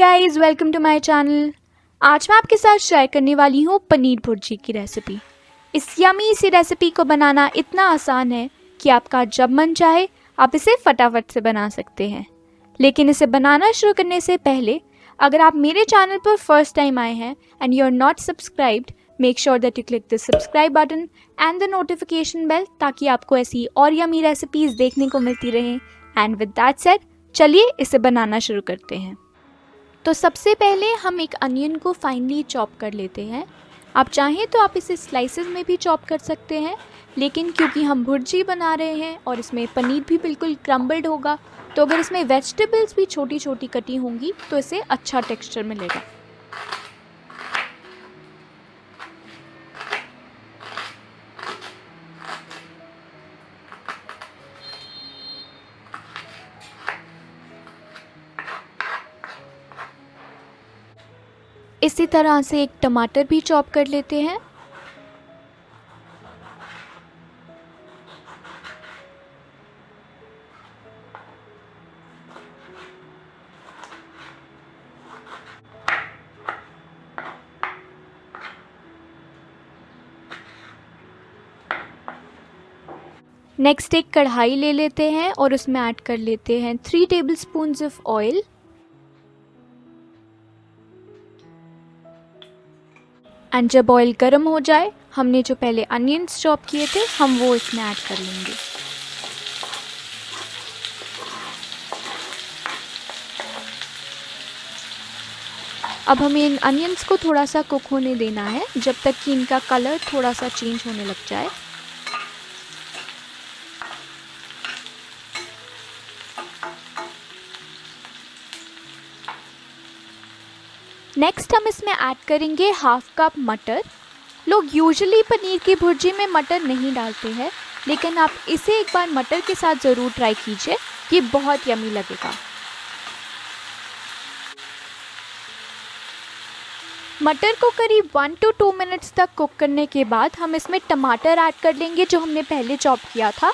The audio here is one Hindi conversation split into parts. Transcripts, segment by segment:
Guys, welcome to my channel. आज मैं आपके साथ शेयर करने वाली हूँ पनीर भुर्जी की रेसिपी। इस यमी सी रेसिपी को बनाना इतना आसान है कि आपका जब मन चाहे आप इसे फटाफट से बना सकते हैं। लेकिन इसे बनाना शुरू करने से पहले अगर आप मेरे चैनल पर फर्स्ट टाइम आए हैं and you are not subscribed, make sure that you click the subscribe button and the notification bell ताकि आपको ऐसी और यमी रेसिपीज़ देखने को मिलती रहें। एंड विद दैट सेड, चलिए इसे बनाना शुरू करते हैं। तो सबसे पहले हम एक अनियन को फाइनली चॉप कर लेते हैं। आप चाहें तो आप इसे स्लाइसेस में भी चॉप कर सकते हैं, लेकिन क्योंकि हम भुर्जी बना रहे हैं और इसमें पनीर भी बिल्कुल क्रम्बल्ड होगा, तो अगर इसमें वेजिटेबल्स भी छोटी छोटी कटी होंगी तो इसे अच्छा टेक्सचर मिलेगा। इसी तरह से एक टमाटर भी चॉप कर लेते हैं। नेक्स्ट एक कढ़ाई ले लेते हैं और उसमें ऐड कर लेते हैं 3 टेबलस्पून्स ऑफ ऑयल। एंड जब ऑयल गर्म हो जाए, हमने जो पहले अनियंस चॉप किए थे हम वो इसमें ऐड कर लेंगे। अब हमें इन अनियंस को थोड़ा सा कुक होने देना है जब तक कि इनका कलर थोड़ा सा चेंज होने लग जाए। नेक्स्ट हम इसमें ऐड करेंगे हाफ कप मटर। लोग यूजुअली पनीर की भुर्जी में मटर नहीं डालते हैं, लेकिन आप इसे एक बार मटर के साथ ज़रूर ट्राई कीजिए, ये बहुत यमी लगेगा। मटर को करीब 1 to 2 मिनट्स तक कुक करने के बाद हम इसमें टमाटर ऐड कर लेंगे जो हमने पहले चॉप किया था।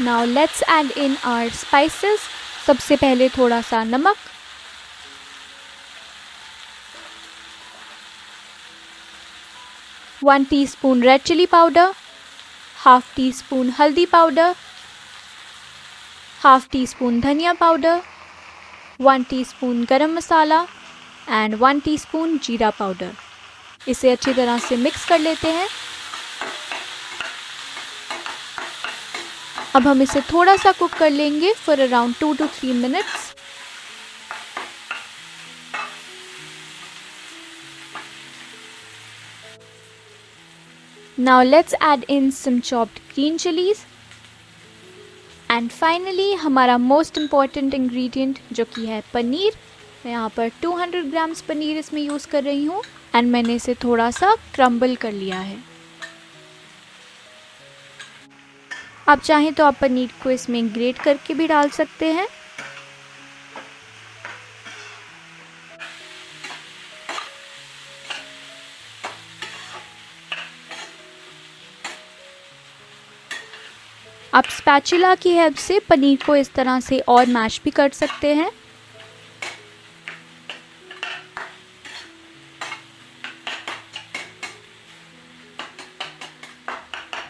Now let's add in our spices. सबसे पहले थोड़ा सा नमक, one teaspoon red chilli powder, half teaspoon हल्दी पाउडर, हाफ टी स्पून धनिया powder, 1 teaspoon garam masala and 1 teaspoon जीरा पाउडर। इसे अच्छी तरह से मिक्स कर लेते हैं। अब हम इसे थोड़ा सा कुक कर लेंगे for around 2 to 3 minutes. Now let's add in some chopped green chilies and finally हमारा most important ingredient जो कि है पनीर। मैं यहाँ पर 200 ग्राम्स पनीर इसमें यूज़ कर रही हूँ एंड मैंने इसे थोड़ा सा क्रम्बल कर लिया है। आप चाहें तो आप पनीर को इसमें ग्रेट करके भी डाल सकते हैं। आप स्पैचुला की हेल्प से पनीर को इस तरह से और मैश भी कर सकते हैं।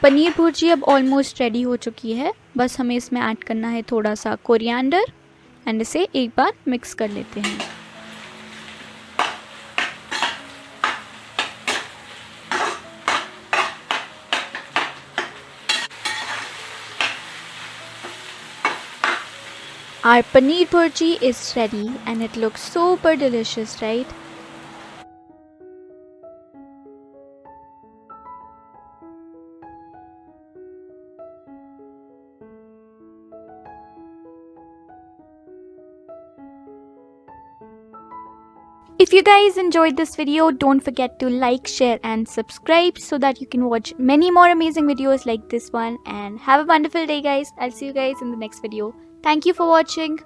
पनीर भुर्जी अब ऑलमोस्ट रेडी हो चुकी है। बस हमें इसमें ऐड करना है थोड़ा सा कोरिएंडर एंड इसे एक बार मिक्स कर लेते हैं। Our paneer bhurji is ready and it looks super delicious, right? If you guys enjoyed this video, don't forget to like, share and subscribe so that you can watch many more amazing videos like this one. And have a wonderful day guys. I'll see you guys in the next video. Thank you for watching.